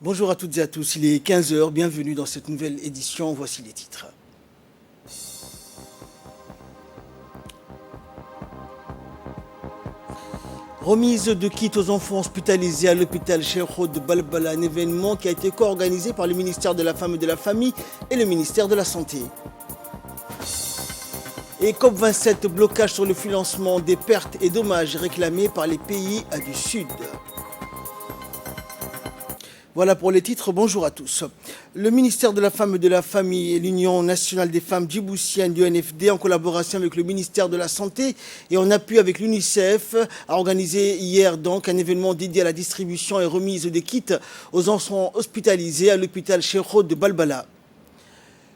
Bonjour à toutes et à tous, il est 15 heures. Bienvenue dans cette nouvelle édition, voici les titres. Remise de kits aux enfants hospitalisés à l'hôpital Cheikh de Balbala, un événement qui a été co-organisé par le ministère de la Femme et de la Famille et le ministère de la Santé. Et COP27, blocage sur le financement des pertes et dommages réclamés par les pays du Sud. Voilà pour les titres, bonjour à tous. Le ministère de la Femme et de la Famille et l'Union nationale des femmes djiboutiennes du NFD, en collaboration avec le ministère de la Santé et en appui avec l'UNICEF, a organisé hier donc un événement dédié à la distribution et remise des kits aux enfants hospitalisés à l'hôpital Cheikh de Balbala.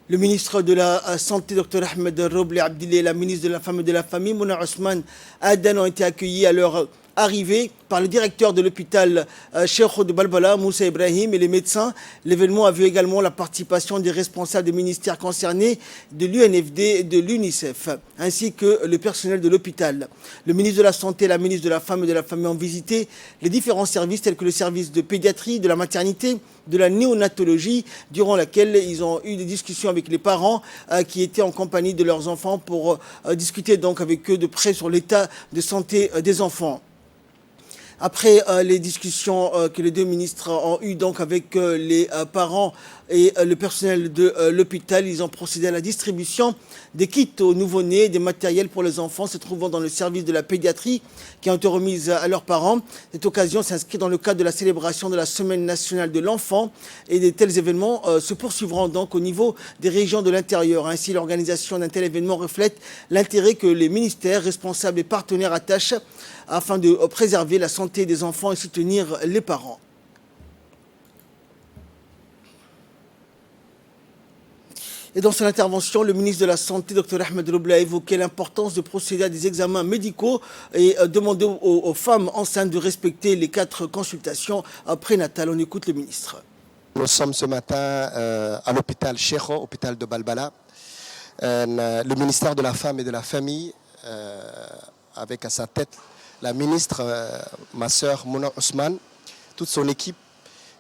Le ministre de la Santé, Dr Ahmed Roble Abdillah, et la ministre de la Femme et de la Famille, Mouna Ousmane Adan, ont été accueillis à leur arrivée par le directeur de l'hôpital Cheikh de Balbala, Moussa Ibrahim, et les médecins. L'événement a vu également la participation des responsables des ministères concernés, de l'UNFD et de l'UNICEF, ainsi que le personnel de l'hôpital. Le ministre de la Santé et la ministre de la Femme et de la Famille ont visité les différents services tels que le service de pédiatrie, de la maternité, de la néonatologie, durant laquelle ils ont eu des discussions avec les parents qui étaient en compagnie de leurs enfants pour discuter donc avec eux de près sur l'état de santé des enfants. Après les discussions que les deux ministres ont eues donc avec les parents et le personnel de l'hôpital, ils ont procédé à la distribution des kits aux nouveau-nés, des matériels pour les enfants se trouvant dans le service de la pédiatrie qui ont été remises à leurs parents. Cette occasion s'inscrit dans le cadre de la célébration de la Semaine nationale de l'enfant et de tels événements se poursuivront donc au niveau des régions de l'intérieur. Ainsi, l'organisation d'un tel événement reflète l'intérêt que les ministères responsables et partenaires attachent afin de préserver la santé des enfants et soutenir les parents. Et dans son intervention, le ministre de la Santé, Dr Ahmed Roble, a évoqué l'importance de procéder à des examens médicaux et demandé aux femmes enceintes de respecter les 4 consultations prénatales. On écoute le ministre. Nous sommes ce matin à l'hôpital Cheikh, hôpital de Balbala. Le ministère de la Femme et de la Famille, avec à sa tête la ministre, ma sœur Mouna Ousmane, toute son équipe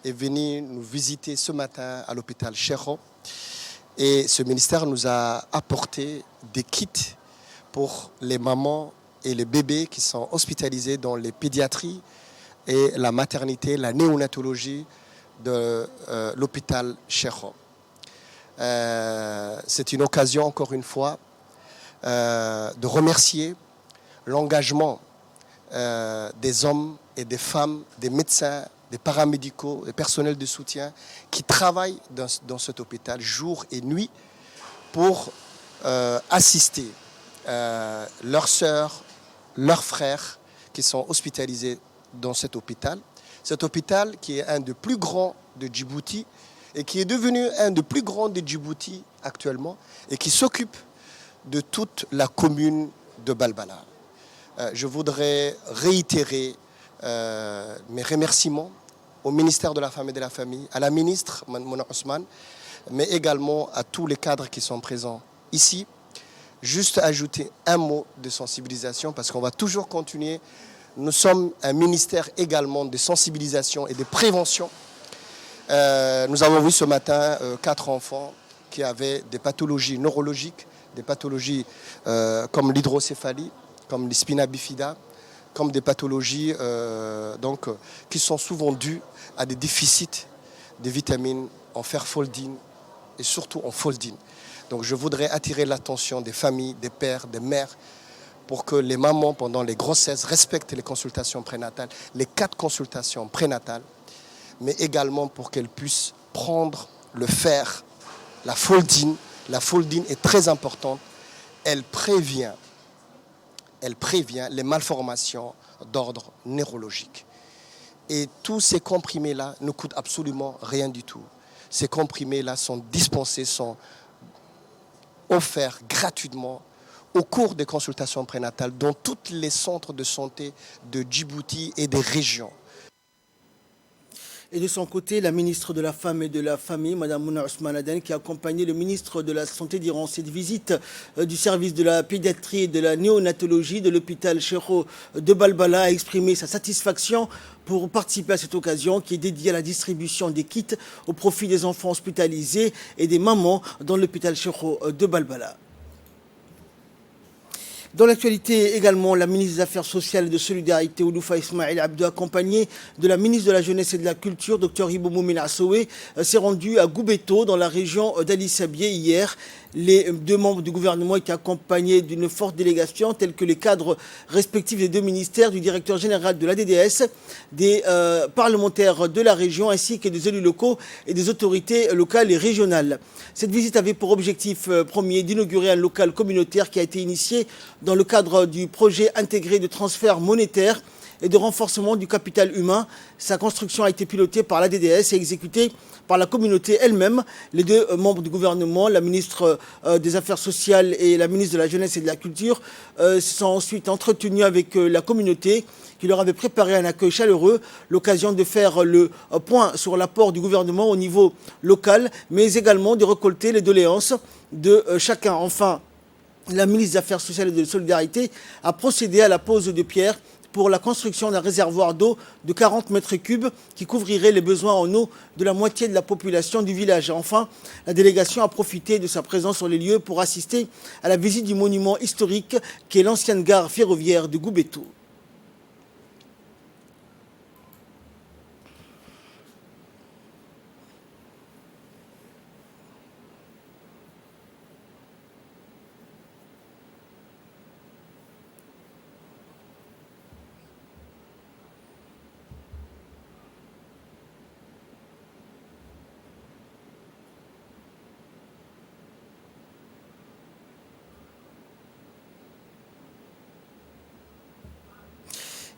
est venue nous visiter ce matin à l'hôpital Cheikh. Et ce ministère nous a apporté des kits pour les mamans et les bébés qui sont hospitalisés dans les pédiatries et la maternité, la néonatologie de l'hôpital Cheikh. C'est une occasion, encore une fois, de remercier l'engagement des hommes et des femmes, des médecins, des paramédicaux, des personnels de soutien qui travaillent dans cet hôpital jour et nuit pour assister leurs sœurs, leurs frères qui sont hospitalisés dans cet hôpital. Cet hôpital qui est un des plus grands de Djibouti et qui est devenu un des plus grands de Djibouti actuellement et qui s'occupe de toute la commune de Balbala. Je voudrais réitérer mes remerciements au ministère de la Femme et de la Famille, à la ministre Mouna Ousmane, mais également à tous les cadres qui sont présents ici. Juste ajouter un mot de sensibilisation parce qu'on va toujours continuer. Nous sommes un ministère également de sensibilisation et de prévention. Nous avons vu ce matin 4 enfants qui avaient des pathologies neurologiques, des pathologies comme l'hydrocéphalie, comme les spina bifida, comme des pathologies qui sont souvent dues à des déficits de vitamines en fer foldine et surtout en foldine. Donc je voudrais attirer l'attention des familles, des pères, des mères, pour que les mamans, pendant les grossesses, respectent les consultations prénatales, les 4 consultations prénatales, mais également pour qu'elles puissent prendre le fer, la foldine. La foldine est très importante. Elle prévient les malformations d'ordre neurologique. Et tous ces comprimés-là ne coûtent absolument rien du tout. Ces comprimés-là sont dispensés, sont offerts gratuitement au cours des consultations prénatales dans tous les centres de santé de Djibouti et des régions. Et de son côté, la ministre de la Femme et de la Famille, Mme Mouna Ousmane Aden, qui a accompagné le ministre de la Santé durant cette visite du service de la pédiatrie et de la néonatologie de l'hôpital Cheikho de Balbala, a exprimé sa satisfaction pour participer à cette occasion qui est dédiée à la distribution des kits au profit des enfants hospitalisés et des mamans dans l'hôpital Cheikho de Balbala. Dans l'actualité également, la ministre des Affaires sociales et de Solidarité, Ouloufa Ismail Abdou, accompagnée de la ministre de la Jeunesse et de la Culture, Dr Hibo Moumin Assowe, s'est rendue à Goubeto, dans la région d'Ali Sabié, hier. Les deux membres du gouvernement étaient accompagnés d'une forte délégation, tels que les cadres respectifs des deux ministères, du directeur général de la DDS, des parlementaires de la région, ainsi que des élus locaux et des autorités locales et régionales. Cette visite avait pour objectif premier d'inaugurer un local communautaire qui a été initié dans le cadre du projet intégré de transfert monétaire et de renforcement du capital humain. Sa construction a été pilotée par la DDS et exécutée par la communauté elle-même. Les deux membres du gouvernement, la ministre des Affaires sociales et la ministre de la Jeunesse et de la Culture, se sont ensuite entretenus avec la communauté qui leur avait préparé un accueil chaleureux, l'occasion de faire le point sur l'apport du gouvernement au niveau local, mais également de récolter les doléances de chacun. Enfin, la ministre des Affaires sociales et de la Solidarité a procédé à la pose de pierres pour la construction d'un réservoir d'eau de 40 mètres cubes qui couvrirait les besoins en eau de la moitié de la population du village. Enfin, la délégation a profité de sa présence sur les lieux pour assister à la visite du monument historique qui est l'ancienne gare ferroviaire de Goubeto.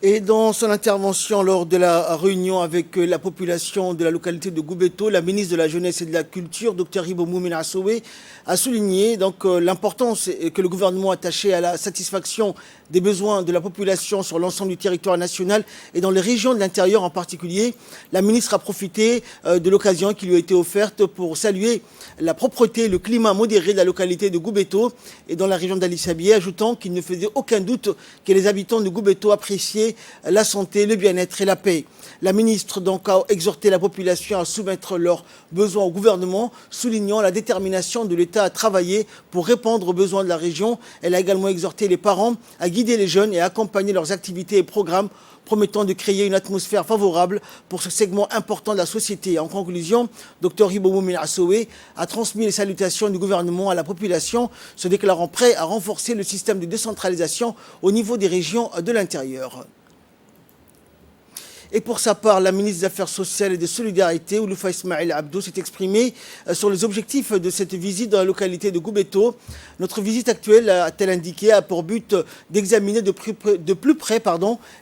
Et dans son intervention lors de la réunion avec la population de la localité de Goubeto, la ministre de la Jeunesse et de la Culture, Dr Hibo Moumin Assowe, a souligné l'importance que le gouvernement a attachée à la satisfaction des besoins de la population sur l'ensemble du territoire national et dans les régions de l'intérieur en particulier. La ministre a profité de l'occasion qui lui a été offerte pour saluer la propreté et le climat modéré de la localité de Goubeto et dans la région d'Ali Sabié, ajoutant qu'il ne faisait aucun doute que les habitants de Goubeto appréciaient la santé, le bien-être et la paix. La ministre donc a exhorté la population à soumettre leurs besoins au gouvernement, soulignant la détermination de l'État à travailler pour répondre aux besoins de la région. Elle a également exhorté les parents à guider les jeunes et à accompagner leurs activités et programmes, promettant de créer une atmosphère favorable pour ce segment important de la société. En conclusion, Dr Hibo Moumin Assowe a transmis les salutations du gouvernement à la population, se déclarant prêt à renforcer le système de décentralisation au niveau des régions de l'intérieur. Et pour sa part, la ministre des Affaires sociales et de Solidarité, Ouloufa Ismail Abdou, s'est exprimée sur les objectifs de cette visite dans la localité de Goubeto. Notre visite actuelle, a-t-elle indiqué, a pour but d'examiner de plus près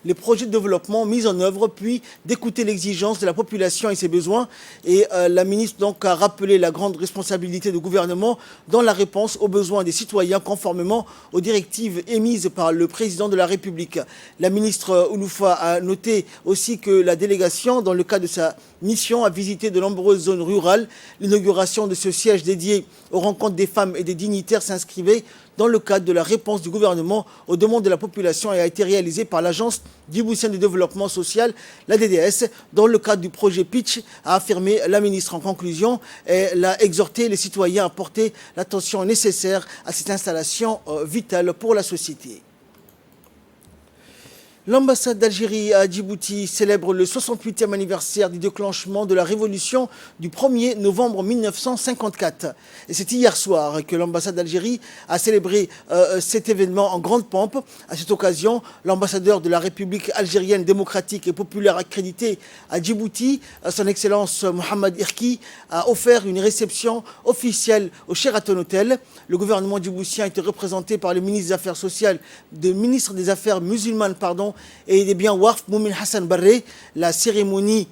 les projets de développement mis en œuvre, puis d'écouter l'exigence de la population et ses besoins. Et la ministre donc a rappelé la grande responsabilité du gouvernement dans la réponse aux besoins des citoyens conformément aux directives émises par le président de la République. La ministre Ouloufa a noté aussi que la délégation, dans le cadre de sa mission, a visité de nombreuses zones rurales. L'inauguration de ce siège dédié aux rencontres des femmes et des dignitaires s'inscrivait dans le cadre de la réponse du gouvernement aux demandes de la population et a été réalisée par l'Agence djiboutienne de développement social, la DDS, dans le cadre du projet Pitch, a affirmé la ministre. En conclusion, elle a exhorté les citoyens à porter l'attention nécessaire à cette installation vitale pour la société. L'ambassade d'Algérie à Djibouti célèbre le 68e anniversaire du déclenchement de la révolution du 1er novembre 1954. Et c'est hier soir que l'ambassade d'Algérie a célébré cet événement en grande pompe. À cette occasion, l'ambassadeur de la République algérienne démocratique et populaire accrédité à Djibouti, son Excellence Mohamed Irki, a offert une réception officielle au Sheraton Hotel. Le gouvernement djiboutien a été représenté par le ministre des Affaires sociales, le ministre des Affaires musulmanes, et des biens Warf Moumin Hassan Barré. La cérémonie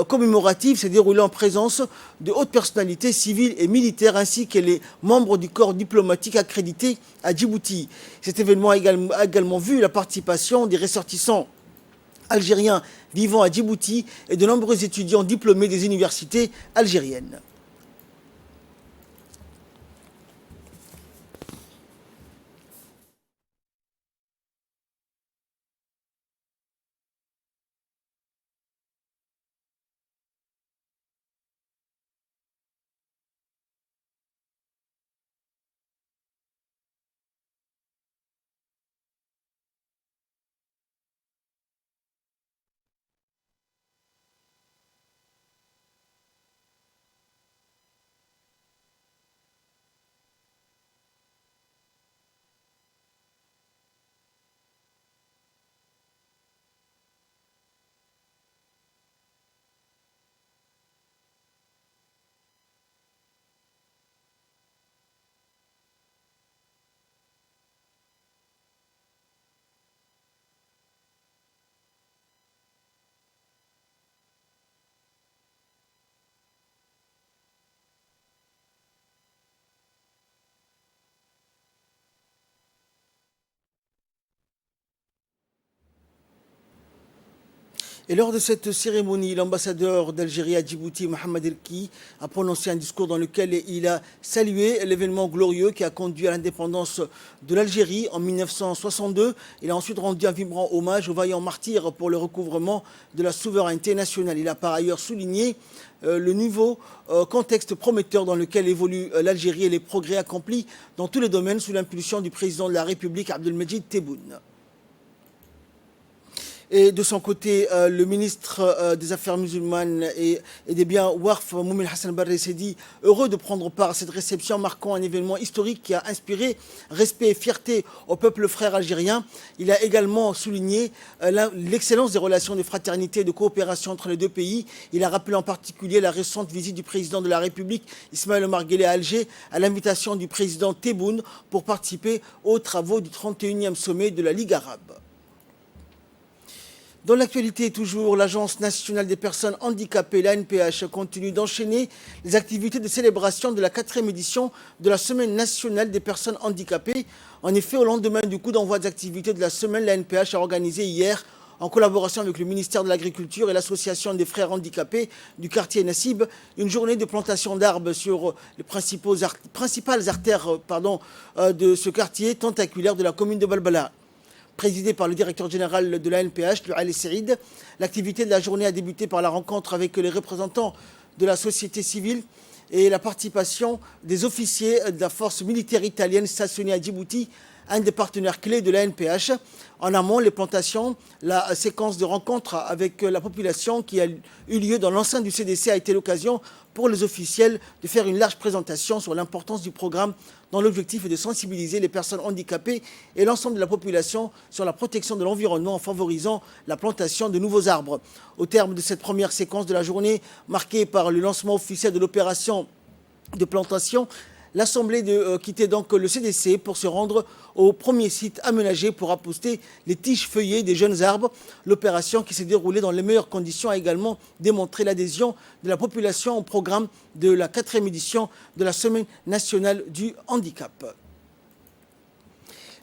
commémorative s'est déroulée en présence de hautes personnalités civiles et militaires ainsi que les membres du corps diplomatique accrédité à Djibouti. Cet événement a également vu la participation des ressortissants algériens vivant à Djibouti et de nombreux étudiants diplômés des universités algériennes. Et lors de cette cérémonie, l'ambassadeur d'Algérie à Djibouti, Mohamed Elki, a prononcé un discours dans lequel il a salué l'événement glorieux qui a conduit à l'indépendance de l'Algérie en 1962. Il a ensuite rendu un vibrant hommage aux vaillants martyrs pour le recouvrement de la souveraineté nationale. Il a par ailleurs souligné le nouveau contexte prometteur dans lequel évolue l'Algérie et les progrès accomplis dans tous les domaines sous l'impulsion du président de la République, Abdelmejid Tebboune. Et de son côté, le ministre des Affaires musulmanes et des biens Warf, Moumin Hassan Barre, s'est dit heureux de prendre part à cette réception marquant un événement historique qui a inspiré respect et fierté au peuple frère algérien. Il a également souligné l'excellence des relations de fraternité et de coopération entre les deux pays. Il a rappelé en particulier la récente visite du président de la République, Ismaël Omar Guelleh, à Alger, à l'invitation du président Tebboune pour participer aux travaux du 31e sommet de la Ligue arabe. Dans l'actualité toujours, l'Agence nationale des personnes handicapées, l'ANPH, continue d'enchaîner les activités de célébration de la 4e édition de la Semaine nationale des personnes handicapées. En effet, au lendemain du coup d'envoi des activités de la semaine, l'ANPH a organisé hier, en collaboration avec le ministère de l'Agriculture et l'Association des frères handicapés du quartier Nassib, une journée de plantation d'arbres sur les principales artères de ce quartier tentaculaire de la commune de Balbala. Présidé par le directeur général de l'ANPH, Ali Saïd. L'activité de la journée a débuté par la rencontre avec les représentants de la société civile et la participation des officiers de la force militaire italienne stationnée à Djibouti, un des partenaires clés de l'ANPH. En amont, les plantations, la séquence de rencontres avec la population qui a eu lieu dans l'enceinte du CDC a été l'occasion pour les officiels de faire une large présentation sur l'importance du programme dont l'objectif est de sensibiliser les personnes handicapées et l'ensemble de la population sur la protection de l'environnement en favorisant la plantation de nouveaux arbres. Au terme de cette première séquence de la journée, marquée par le lancement officiel de l'opération de plantation, l'Assemblée quittait donc le CDC pour se rendre au premier site aménagé pour apposter les tiges feuillées des jeunes arbres. L'opération qui s'est déroulée dans les meilleures conditions a également démontré l'adhésion de la population au programme de la 4e édition de la Semaine nationale du handicap.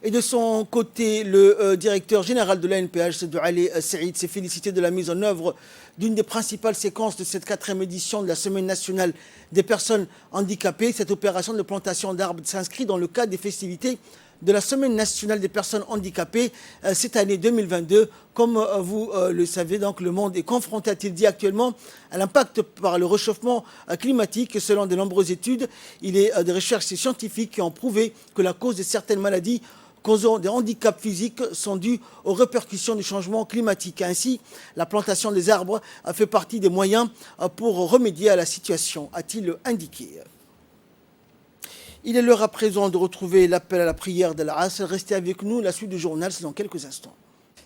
Et de son côté, le directeur général de l'ANPH, Ali Saïd, s'est félicité de la mise en œuvre d'une des principales séquences de cette 4e édition de la Semaine nationale des personnes handicapées. Cette opération de plantation d'arbres s'inscrit dans le cadre des festivités de la Semaine nationale des personnes handicapées cette année 2022. Comme vous le savez, donc, le monde est confronté, a-t-il dit actuellement, à l'impact par le réchauffement climatique. Selon de nombreuses études, il est des recherches scientifiques qui ont prouvé que la cause de certaines maladies causant des handicaps physiques sont dus aux répercussions du changement climatique. Ainsi, la plantation des arbres a fait partie des moyens pour remédier à la situation, a-t-il indiqué. Il est l'heure à présent de retrouver l'appel à la prière d'Al-Asr. Restez avec nous, la suite du journal, c'est dans quelques instants.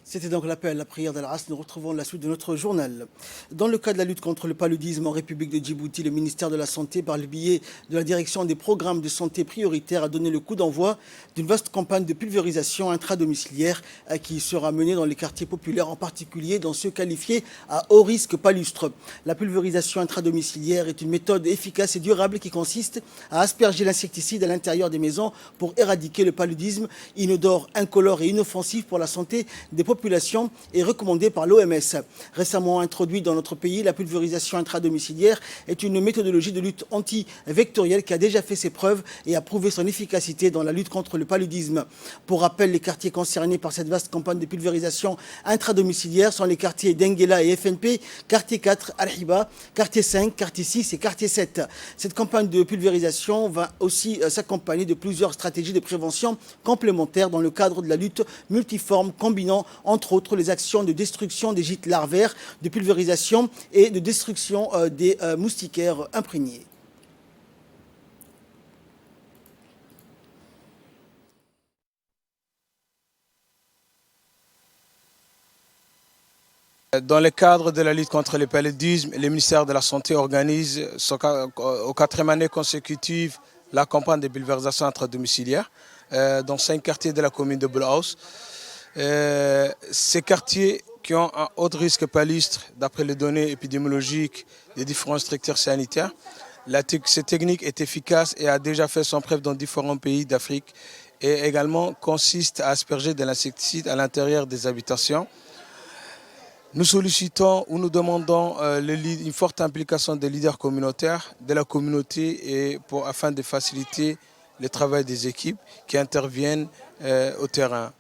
C'était donc l'appel à la prière d'Al-Asr. Nous retrouvons la suite de notre journal. Dans le cadre de la lutte contre le paludisme en République de Djibouti, le ministère de la Santé, par le biais de la direction des programmes de santé prioritaires, a donné le coup d'envoi d'une vaste campagne de pulvérisation intradomiciliaire qui sera menée dans les quartiers populaires, en particulier dans ceux qualifiés à haut risque palustre. La pulvérisation intradomiciliaire est une méthode efficace et durable qui consiste à asperger l'insecticide à l'intérieur des maisons pour éradiquer le paludisme inodore, incolore et inoffensif pour la santé des populations population et recommandée par l'OMS. Récemment introduite dans notre pays, la pulvérisation intradomiciliaire est une méthodologie de lutte anti-vectorielle qui a déjà fait ses preuves et a prouvé son efficacité dans la lutte contre le paludisme. Pour rappel, les quartiers concernés par cette vaste campagne de pulvérisation intradomiciliaire sont les quartiers d'Enguela et FNP, quartier 4, Al-Hiba, quartier 5, quartier 6 et quartier 7. Cette campagne de pulvérisation va aussi s'accompagner de plusieurs stratégies de prévention complémentaires dans le cadre de la lutte multiforme combinant entre autres les actions de destruction des gîtes larvaires, de pulvérisation et de destruction des moustiquaires imprégnés. Dans le cadre de la lutte contre le paludisme, le ministère de la Santé organise aux 4e année consécutive la campagne de pulvérisation intradomiciliaire dans 5 quartiers de la commune de Boulhouse. Ces quartiers qui ont un haut risque palustre d'après les données épidémiologiques des différents structures sanitaires. Cette technique est efficace et a déjà fait son preuve dans différents pays d'Afrique et également consiste à asperger de l'insecticide à l'intérieur des habitations. Nous sollicitons ou nous demandons une forte implication des leaders communautaires, de la communauté afin de faciliter le travail des équipes qui interviennent au terrain.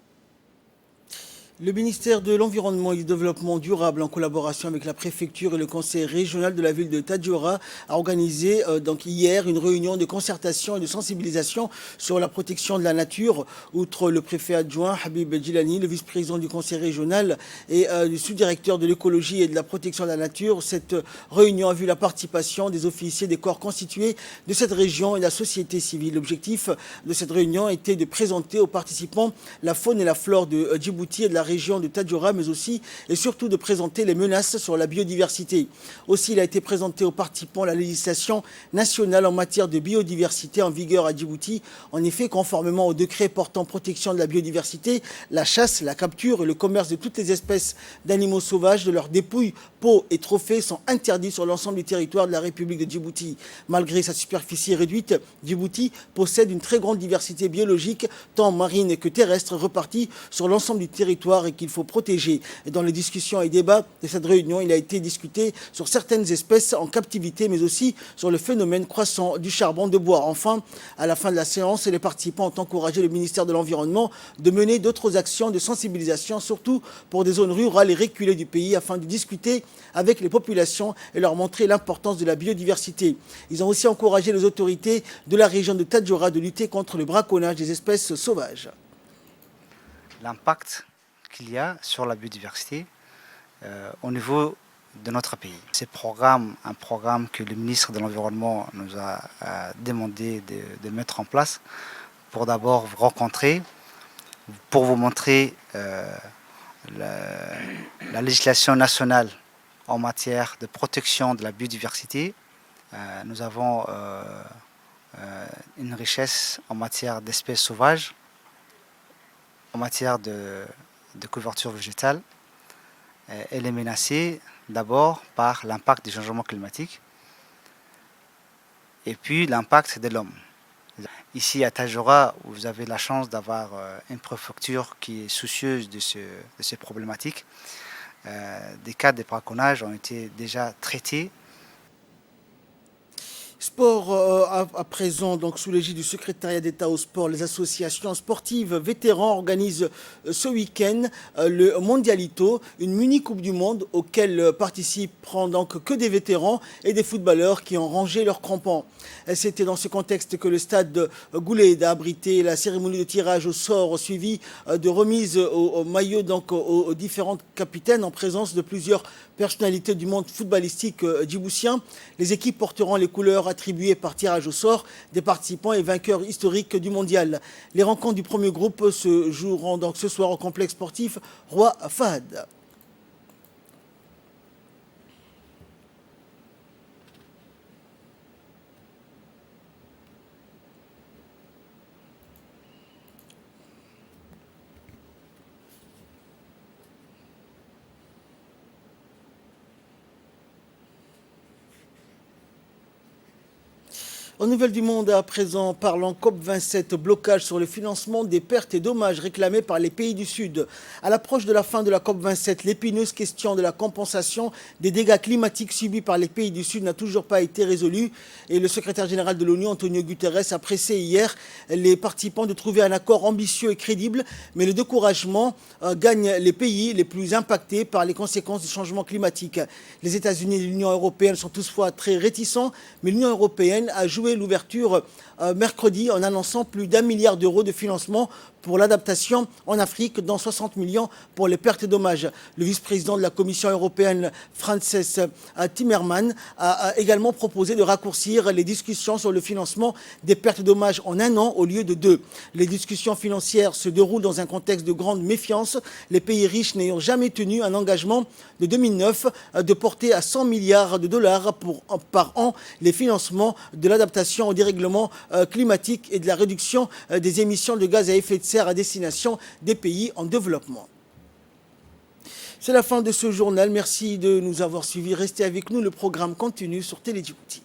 Le ministère de l'Environnement et du Développement durable, en collaboration avec la préfecture et le conseil régional de la ville de Tadjoura, a organisé donc hier une réunion de concertation et de sensibilisation sur la protection de la nature. Outre le préfet adjoint Habib Djilani, le vice-président du conseil régional et le sous-directeur de l'écologie et de la protection de la nature, cette réunion a vu la participation des officiers des corps constitués de cette région et de la société civile. L'objectif de cette réunion était de présenter aux participants la faune et la flore de Djibouti et de la région de Tadjoura, mais aussi et surtout de présenter les menaces sur la biodiversité. Aussi, il a été présenté aux participants la législation nationale en matière de biodiversité en vigueur à Djibouti. En effet, conformément au décret portant protection de la biodiversité, la chasse, la capture et le commerce de toutes les espèces d'animaux sauvages, de leurs dépouilles, peaux et trophées sont interdits sur l'ensemble du territoire de la République de Djibouti. Malgré sa superficie réduite, Djibouti possède une très grande diversité biologique, tant marine que terrestre, repartie sur l'ensemble du territoire et qu'il faut protéger. Et dans les discussions et débats de cette réunion, il a été discuté sur certaines espèces en captivité, mais aussi sur le phénomène croissant du charbon de bois. Enfin, à la fin de la séance, les participants ont encouragé le ministère de l'Environnement de mener d'autres actions de sensibilisation, surtout pour des zones rurales et reculées du pays, afin de discuter avec les populations et leur montrer l'importance de la biodiversité. Ils ont aussi encouragé les autorités de la région de Tadjoura de lutter contre le braconnage des espèces sauvages. L'impact qu'il y a sur la biodiversité au niveau de notre pays. C'est un programme que le ministre de l'Environnement nous a demandé de mettre en place pour d'abord vous rencontrer, pour vous montrer la législation nationale en matière de protection de la biodiversité. Nous avons une richesse en matière d'espèces sauvages, en matière de couverture végétale. Elle est menacée d'abord par l'impact du changement climatique et puis l'impact de l'homme. Ici à Tadjoura, vous avez la chance d'avoir une préfecture qui est soucieuse de ces problématiques. Des cas de braconnage ont été déjà traités. Sport à présent, donc sous l'égide du secrétariat d'État au sport, les associations sportives vétérans organisent ce week-end le Mondialito, une mini-coupe du monde auquel participeront donc que des vétérans et des footballeurs qui ont rangé leurs crampons. C'était dans ce contexte que le stade Goulet a abrité la cérémonie de tirage au sort suivie de remise au maillot donc aux différents capitaines en présence de plusieurs personnalités du monde footballistique djiboutien. Les équipes porteront les couleurs attribuées par tirage au sort des participants et vainqueurs historiques du mondial. Les rencontres du premier groupe se joueront donc ce soir au complexe sportif Roi Fahd. En nouvelles du monde à présent, parlant COP27, blocage sur le financement des pertes et dommages réclamés par les pays du Sud. À l'approche de la fin de la COP27, l'épineuse question de la compensation des dégâts climatiques subis par les pays du Sud n'a toujours pas été résolue. Et le secrétaire général de l'ONU, Antonio Guterres, a pressé hier les participants de trouver un accord ambitieux et crédible. Mais le découragement gagne les pays les plus impactés par les conséquences du changement climatique. Les États-Unis et l'Union européenne sont toutefois très réticents, mais l'Union européenne a joué l'ouverture mercredi en annonçant plus d'1 milliard d'euros de financement pour l'adaptation en Afrique, dont 60 millions pour les pertes et dommages. Le vice-président de la Commission européenne, Frans Timmermans, a également proposé de raccourcir les discussions sur le financement des pertes et dommages en 1 an au lieu de 2. Les discussions financières se déroulent dans un contexte de grande méfiance, les pays riches n'ayant jamais tenu un engagement de 2009 de porter à 100 milliards de dollars par an les financements de l'adaptation au dérèglement climatique et de la réduction des émissions de gaz à effet de serre à destination des pays en développement. C'est la fin de ce journal. Merci de nous avoir suivis. Restez avec nous. Le programme continue sur Télé Djibouti.